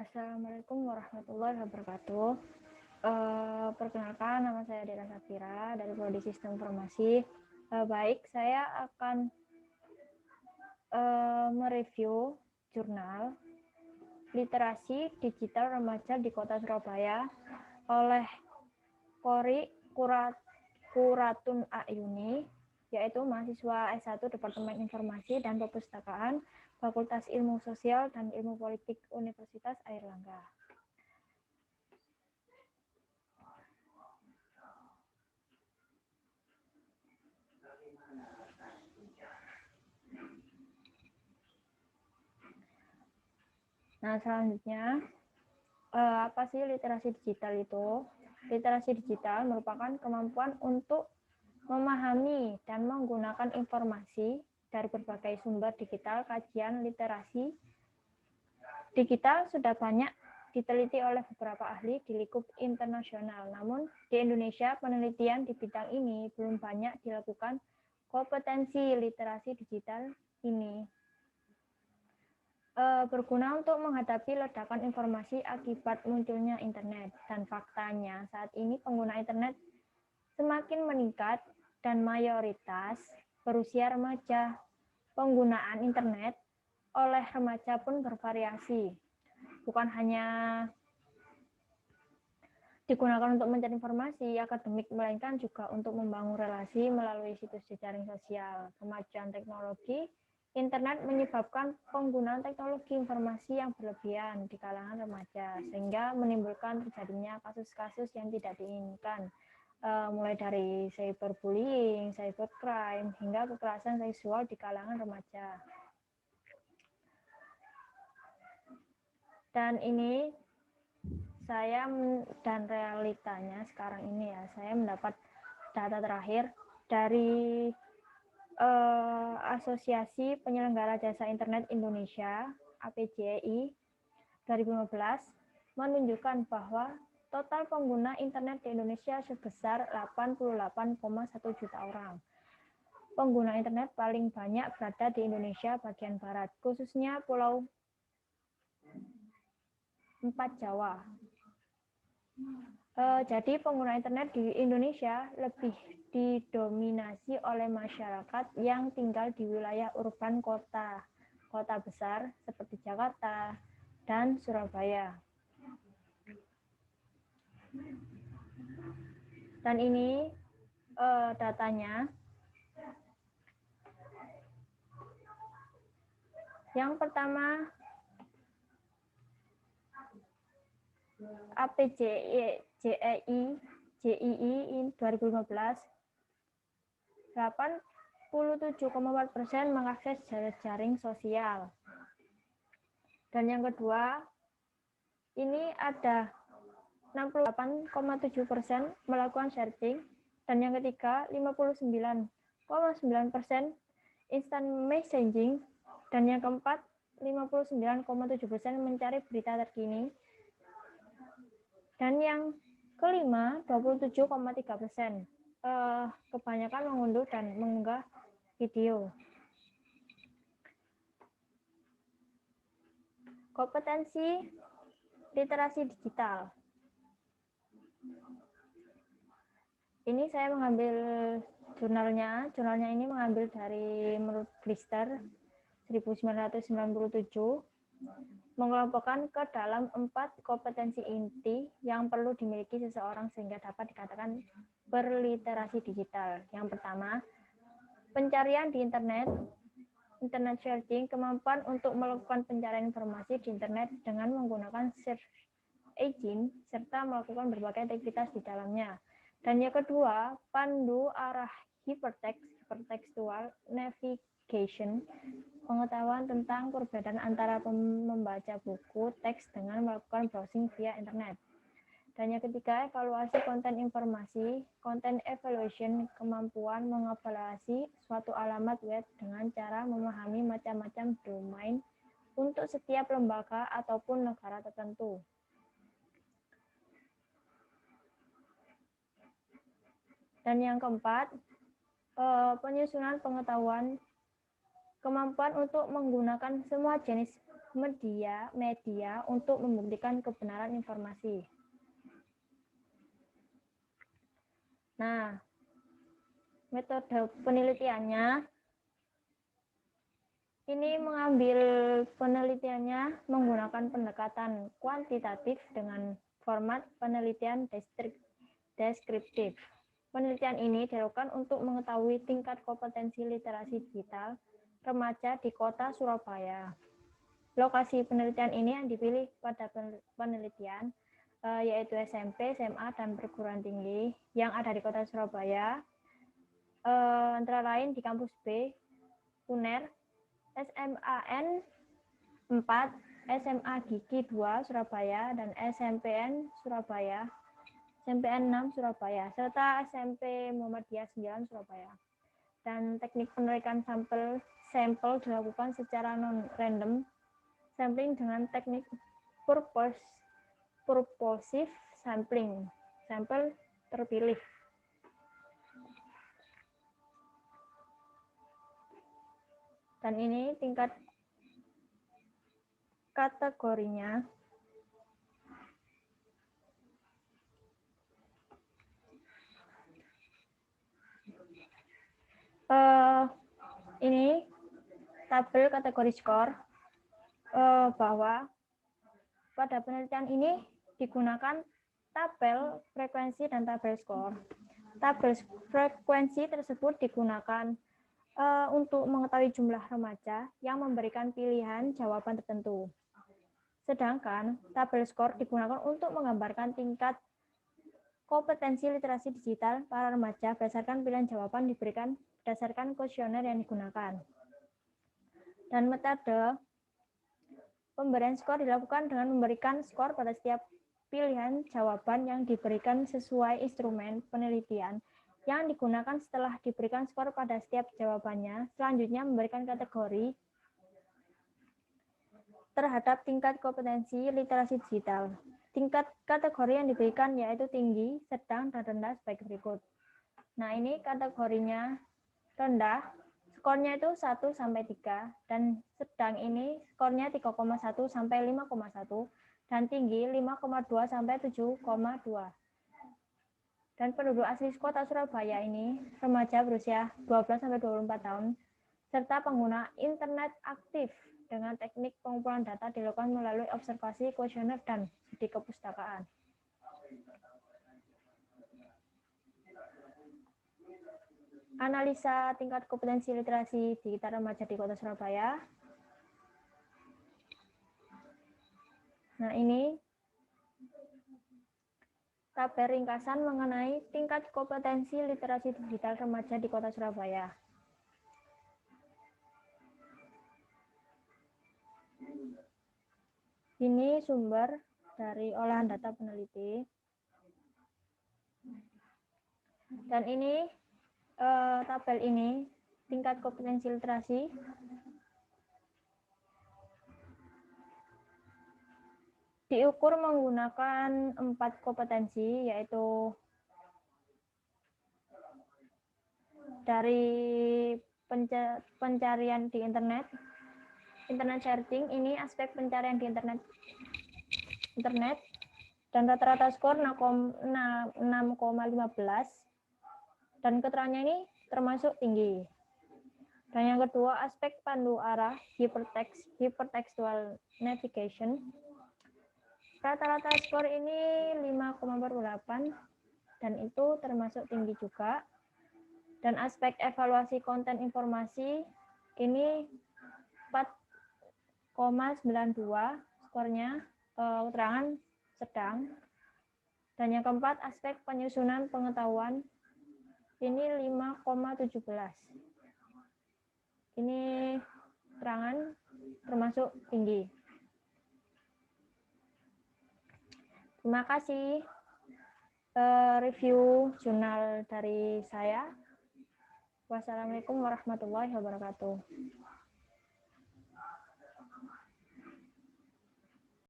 Assalamualaikum warahmatullahi wabarakatuh. Perkenalkan, nama saya Dera Safira dari Prodi Sistem Informasi. Baik, saya akan mereview jurnal Literasi Digital Remaja di Kota Surabaya oleh Kori Kuratun Ayuni, yaitu mahasiswa S1 Departemen Informasi dan Perpustakaan Fakultas Ilmu Sosial dan Ilmu Politik Universitas Airlangga. Nah, selanjutnya, apa sih literasi digital itu? Literasi digital merupakan kemampuan untuk memahami dan menggunakan informasi dari berbagai sumber digital. Kajian literasi digital sudah banyak diteliti oleh beberapa ahli di lingkup internasional. Namun, di Indonesia, penelitian di bidang ini belum banyak dilakukan. Kompetensi literasi digital ini berguna untuk menghadapi ledakan informasi akibat munculnya internet. Dan faktanya, saat ini pengguna internet semakin meningkat dan mayoritas berusia remaja. Penggunaan internet oleh remaja pun bervariasi. Bukan hanya digunakan untuk mencari informasi akademik, melainkan juga untuk membangun relasi melalui situs jejaring sosial. Kemajuan teknologi internet menyebabkan penggunaan teknologi informasi yang berlebihan di kalangan remaja, sehingga menimbulkan terjadinya kasus-kasus yang tidak diinginkan, mulai dari cyberbullying, cybercrime, hingga kekerasan seksual di kalangan remaja. Dan ini saya dan realitanya sekarang ini ya, saya mendapat data terakhir dari Asosiasi Penyelenggara Jasa Internet Indonesia (APJI) 2015 menunjukkan bahwa total pengguna internet di Indonesia sebesar 88,1 juta orang. Pengguna internet paling banyak berada di Indonesia bagian barat, khususnya Pulau 4 Jawa. Jadi pengguna internet di Indonesia lebih didominasi oleh masyarakat yang tinggal di wilayah urban kota besar seperti Jakarta dan Surabaya. Dan ini datanya. Yang pertama, JII 2015, 87,4% mengakses jaring sosial. Dan yang kedua, ini ada 68,7% melakukan searching. Dan yang ketiga, 59,9% instant messaging. Dan yang keempat, 59,7% mencari berita terkini. Dan yang kelima, 27,3%. Kebanyakan mengunduh dan mengunggah video. Kompetensi literasi digital. Ini saya mengambil jurnalnya. Jurnalnya ini mengambil dari menurut Glister 1997. Mengelompokkan ke dalam 4 kompetensi inti yang perlu dimiliki seseorang sehingga dapat dikatakan berliterasi digital. Yang pertama, pencarian di internet searching, kemampuan untuk melakukan pencarian informasi di internet dengan menggunakan search engine serta melakukan berbagai aktivitas di dalamnya. Dan yang kedua, pandu arah hypertextual navigation, pengetahuan tentang perbedaan antara membaca buku teks dengan melakukan browsing via internet. Dan yang ketiga, evaluasi konten informasi, content evaluation, kemampuan mengevaluasi suatu alamat web dengan cara memahami macam-macam domain untuk setiap lembaga ataupun negara tertentu. Dan yang keempat, penyusunan pengetahuan, kemampuan untuk menggunakan semua jenis media untuk membuktikan kebenaran informasi. Nah, metode penelitiannya ini penelitiannya menggunakan pendekatan kuantitatif dengan format penelitian deskriptif. Penelitian ini dilakukan untuk mengetahui tingkat kompetensi literasi digital remaja di kota Surabaya. Lokasi penelitian ini yang dipilih pada penelitian yaitu SMP, SMA, dan perguruan tinggi yang ada di kota Surabaya, antara lain di kampus B, UNER, SMAN 4, SMA Gigi 2 Surabaya, dan SMPN Surabaya, SMPN 6 Surabaya, serta SMP Muhammadiyah 9 Surabaya. Dan teknik penarikan sampel dilakukan secara non-random sampling dengan teknik purposive sampling. Sampel terpilih. Dan ini tingkat kategorinya. Ini tabel kategori skor, bahwa pada penelitian ini digunakan tabel frekuensi dan tabel skor. Tabel frekuensi tersebut digunakan untuk mengetahui jumlah remaja yang memberikan pilihan jawaban tertentu. Sedangkan tabel skor digunakan untuk menggambarkan tingkat kompetensi literasi digital para remaja berdasarkan pilihan jawaban diberikan berdasarkan kuesioner yang digunakan. Dan metode pemberian skor dilakukan dengan memberikan skor pada setiap pilihan jawaban yang diberikan sesuai instrumen penelitian yang digunakan. Setelah diberikan skor pada setiap jawabannya, selanjutnya memberikan kategori terhadap tingkat kompetensi literasi digital. Tingkat kategori yang diberikan yaitu tinggi, sedang, dan rendah sebagai berikut. Nah, ini kategorinya rendah, skornya itu 1 sampai 3, dan sedang ini skornya 3,1 sampai 5,1, dan tinggi 5,2 sampai 7,2. Dan penduduk asli kota Surabaya ini remaja berusia 12 sampai 24 tahun, serta pengguna internet aktif dengan teknik pengumpulan data dilakukan melalui observasi, kuesioner, dan studi kepustakaan. Analisa tingkat kompetensi literasi digital remaja di kota Surabaya. Nah, ini tabel ringkasan mengenai tingkat kompetensi literasi digital remaja di kota Surabaya. Ini sumber dari olahan data peneliti. Dan ini tabel ini tingkat kompetensi literasi diukur menggunakan 4 kompetensi, yaitu dari pencarian di internet searching, ini aspek pencarian di internet, dan rata-rata skor 6,15, dan keterangannya ini termasuk tinggi. Dan yang kedua, aspek pandu arah hypertextual navigation, rata-rata skor ini 5,48, dan itu termasuk tinggi juga. Dan aspek evaluasi konten informasi ini 4,92 skornya, keterangan sedang. Dan yang keempat, aspek penyusunan pengetahuan ini 5,17. Ini keterangan termasuk tinggi. Terima kasih review jurnal dari saya. Wassalamualaikum warahmatullahi wabarakatuh.